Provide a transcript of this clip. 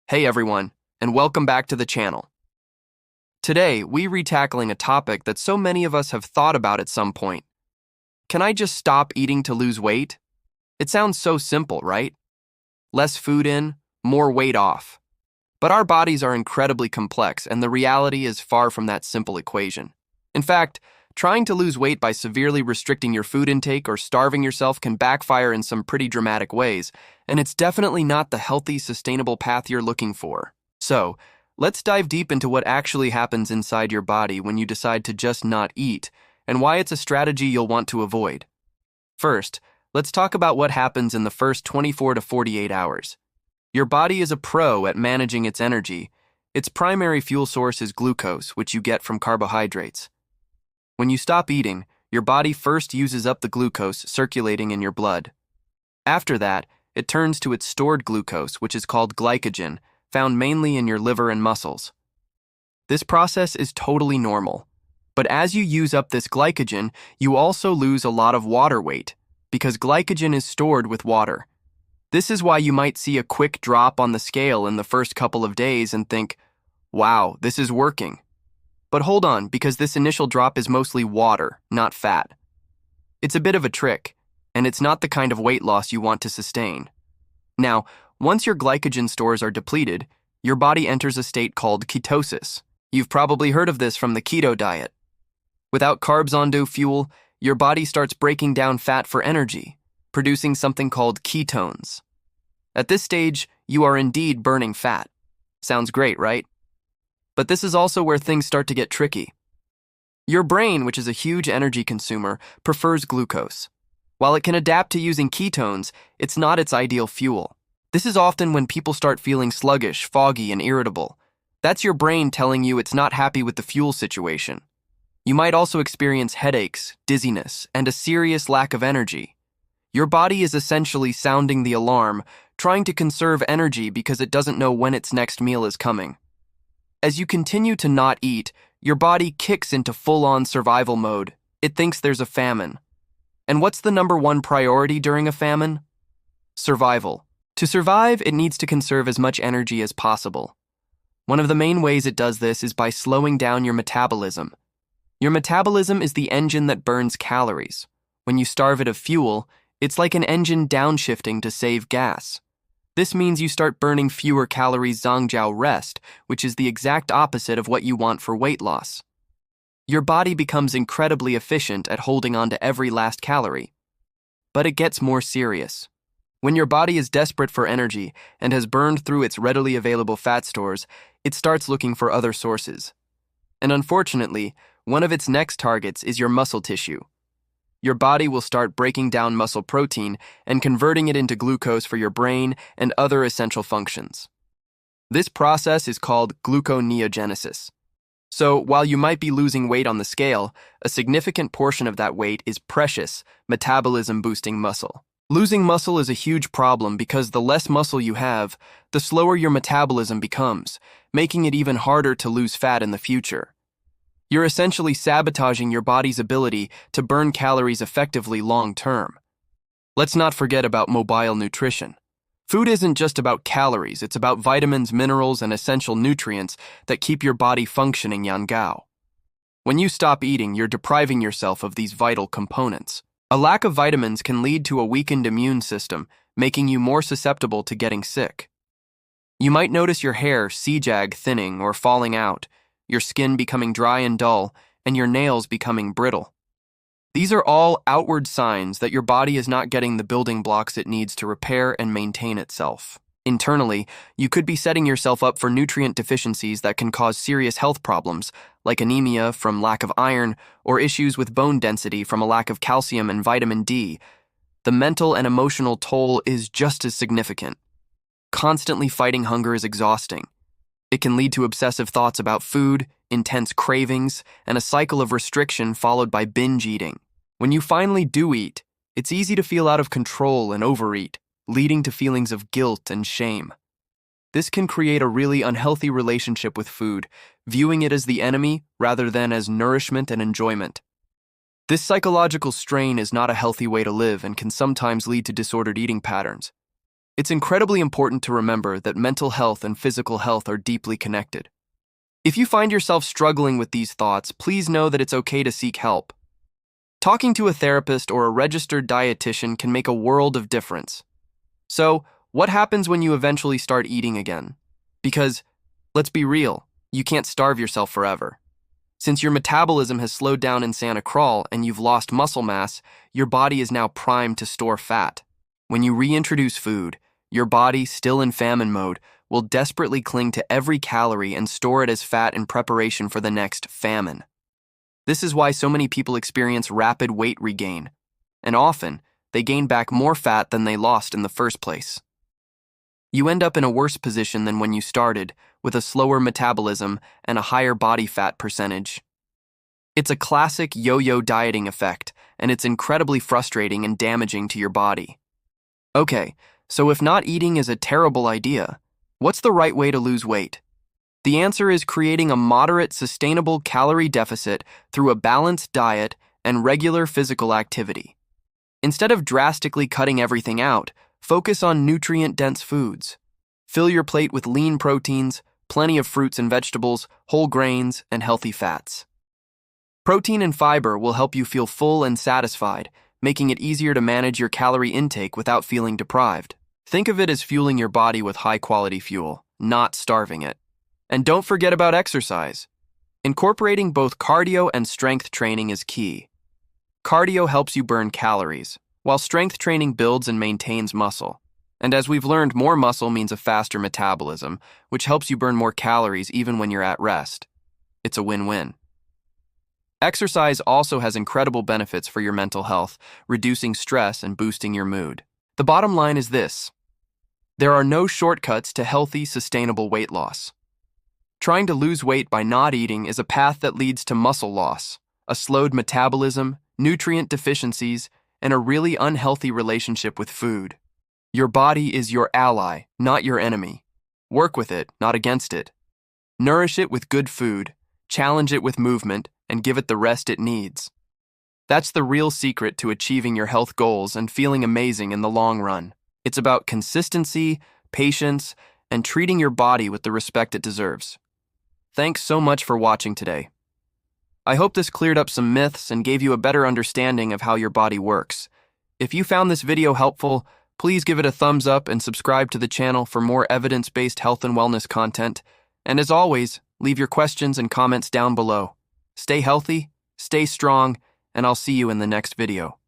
Hey everyone, and welcome back to the channel. Today, we re-tackling a topic that so many of us have thought about at some point. Can I just stop eating to lose weight? It sounds so simple, right? Less food in, more weight off. But our bodies are incredibly complex, and the reality is far from that simple equation. In fact, trying to lose weight by severely restricting your food intake or starving yourself can backfire in some pretty dramatic ways, and it's definitely not the healthy, sustainable path you're looking for. So, let's dive deep into what actually happens inside your body when you decide to just not eat, and why it's a strategy you'll want to avoid. First, let's talk about what happens in the first 24 to 48 hours. Your body is a pro at managing its energy. Its primary fuel source is glucose, which you get from carbohydrates. When you stop eating, your body first uses up the glucose circulating in your blood. After that, it turns to its stored glucose, which is called glycogen, found mainly in your liver and muscles. This process is totally normal. But as you use up this glycogen, you also lose a lot of water weight, because glycogen is stored with water. This is why you might see a quick drop on the scale in the first couple of days and think, wow, this is working. But hold on, because this initial drop is mostly water, not fat. It's a bit of a trick, and it's not the kind of weight loss you want to sustain. Now, once your glycogen stores are depleted, your body enters a state called ketosis. You've probably heard of this from the keto diet. Without carbs onto fuel, your body starts breaking down fat for energy, producing something called ketones. At this stage, you are indeed burning fat. Sounds great, right? But this is also where things start to get tricky. Your brain, which is a huge energy consumer, prefers glucose. While it can adapt to using ketones, it's not its ideal fuel. This is often when people start feeling sluggish, foggy, and irritable. That's your brain telling you it's not happy with the fuel situation. You might also experience headaches, dizziness, and a serious lack of energy. Your body is essentially sounding the alarm, trying to conserve energy because it doesn't know when its next meal is coming. As you continue to not eat, your body kicks into full-on survival mode. It thinks there's a famine. And what's the number one priority during a famine? Survival. To survive, it needs to conserve as much energy as possible. One of the main ways it does this is by slowing down your metabolism. Your metabolism is the engine that burns calories. When you starve it of fuel, it's like an engine downshifting to save gas. This means you start burning fewer calories zhangjiao rest, which is the exact opposite of what you want for weight loss. Your body becomes incredibly efficient at holding on to every last calorie. But it gets more serious. When your body is desperate for energy and has burned through its readily available fat stores, it starts looking for other sources. And unfortunately, one of its next targets is your muscle tissue. Your body will start breaking down muscle protein and converting it into glucose for your brain and other essential functions. This process is called gluconeogenesis. So, while you might be losing weight on the scale, a significant portion of that weight is precious, metabolism-boosting muscle. Losing muscle is a huge problem because the less muscle you have, the slower your metabolism becomes, making it even harder to lose fat in the future. You're essentially sabotaging your body's ability to burn calories effectively long-term. Let's not forget about mobile nutrition. Food isn't just about calories, it's about vitamins, minerals, and essential nutrients that keep your body functioning yangao. When you stop eating, you're depriving yourself of these vital components. A lack of vitamins can lead to a weakened immune system, making you more susceptible to getting sick. You might notice your hair sea-jag thinning or falling out, your skin becoming dry and dull, and your nails becoming brittle. These are all outward signs that your body is not getting the building blocks it needs to repair and maintain itself. Internally, you could be setting yourself up for nutrient deficiencies that can cause serious health problems, like anemia from lack of iron or issues with bone density from a lack of calcium and vitamin D. The mental and emotional toll is just as significant. Constantly fighting hunger is exhausting. It can lead to obsessive thoughts about food, intense cravings, and a cycle of restriction followed by binge eating. When you finally do eat, it's easy to feel out of control and overeat, leading to feelings of guilt and shame. This can create a really unhealthy relationship with food, viewing it as the enemy rather than as nourishment and enjoyment. This psychological strain is not a healthy way to live and can sometimes lead to disordered eating patterns. It's incredibly important to remember that mental health and physical health are deeply connected. If you find yourself struggling with these thoughts, please know that it's okay to seek help. Talking to a therapist or a registered dietitian can make a world of difference. So, what happens when you eventually start eating again? Because, let's be real, you can't starve yourself forever. Since your metabolism has slowed down in Santa crawl and you've lost muscle mass, your body is now primed to store fat. When you reintroduce food, your body, still in famine mode, will desperately cling to every calorie and store it as fat in preparation for the next famine. This is why so many people experience rapid weight regain, and often, they gain back more fat than they lost in the first place. You end up in a worse position than when you started, with a slower metabolism and a higher body fat percentage. It's a classic yo-yo dieting effect, and it's incredibly frustrating and damaging to your body. Okay, so if not eating is a terrible idea, what's the right way to lose weight? The answer is creating a moderate, sustainable calorie deficit through a balanced diet and regular physical activity. Instead of drastically cutting everything out, focus on nutrient-dense foods. Fill your plate with lean proteins, plenty of fruits and vegetables, whole grains, and healthy fats. Protein and fiber will help you feel full and satisfied, making it easier to manage your calorie intake without feeling deprived. Think of it as fueling your body with high-quality fuel, not starving it. And don't forget about exercise. Incorporating both cardio and strength training is key. Cardio helps you burn calories, while strength training builds and maintains muscle. And as we've learned, more muscle means a faster metabolism, which helps you burn more calories even when you're at rest. It's a win-win. Exercise also has incredible benefits for your mental health, reducing stress and boosting your mood. The bottom line is this: there are no shortcuts to healthy, sustainable weight loss. Trying to lose weight by not eating is a path that leads to muscle loss, a slowed metabolism, nutrient deficiencies, and a really unhealthy relationship with food. Your body is your ally, not your enemy. Work with it, not against it. Nourish it with good food, challenge it with movement, and give it the rest it needs. That's the real secret to achieving your health goals and feeling amazing in the long run. It's about consistency, patience, and treating your body with the respect it deserves. Thanks so much for watching today. I hope this cleared up some myths and gave you a better understanding of how your body works. If you found this video helpful, please give it a thumbs up and subscribe to the channel for more evidence-based health and wellness content. And as always, leave your questions and comments down below. Stay healthy, stay strong, and I'll see you in the next video.